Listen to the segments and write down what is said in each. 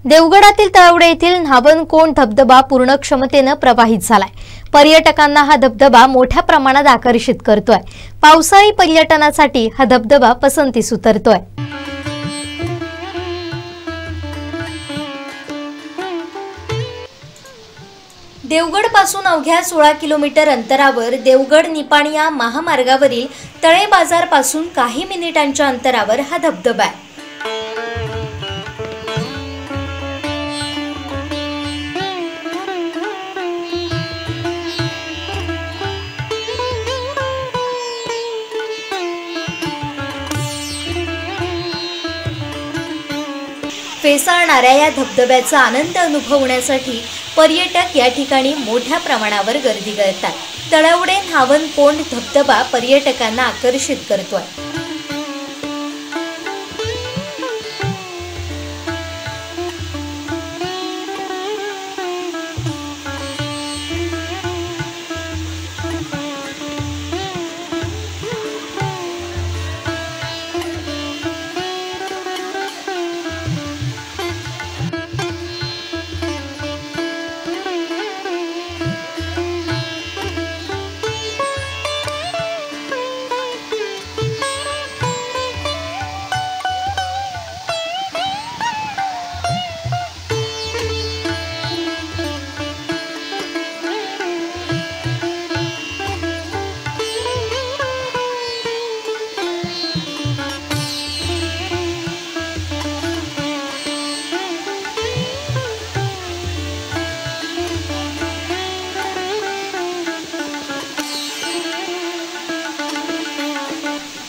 देवगडातील तळवडे येथील न्हावणकोंड धबधबा पूर्ण क्षमतेने प्रवाहित झालाय। पर्यटकांना हा धबधबा मोठ्या प्रमाणात आकर्षित करतोय। पावसाळी पर्यटनासाठी हा धबधबा पसंतीस उतरतोय। देवगड पासून अवघ्या 16 किलोमीटर अंतरावर देवगड निपाणी या महामार्गावरील तळे बाजार पासून काही मिनिटांच्या अंतरावर हा धबधबा आहे। फेसाळणाऱ्या या धबधब्याचा आनंद अनुभवण्यासाठी पर्यटक या ठिकाणी मोठ्या प्रमाणावर गर्दी करतात। तळवडे न्हावणकोंड धबधबा पर्यटकांना आकर्षित करतोय।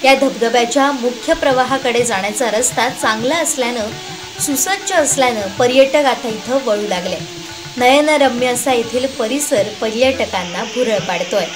या धबधब्याच्या मुख्य प्रवाहाकडे जाण्याचा रस्ता चांगला असल्याने सुसज्ज असल्याने पर्यटक आता इथं वळू लागले। नयनरम्य असा येथील परिसर पर्यटकांना भुरळ पाडतोय।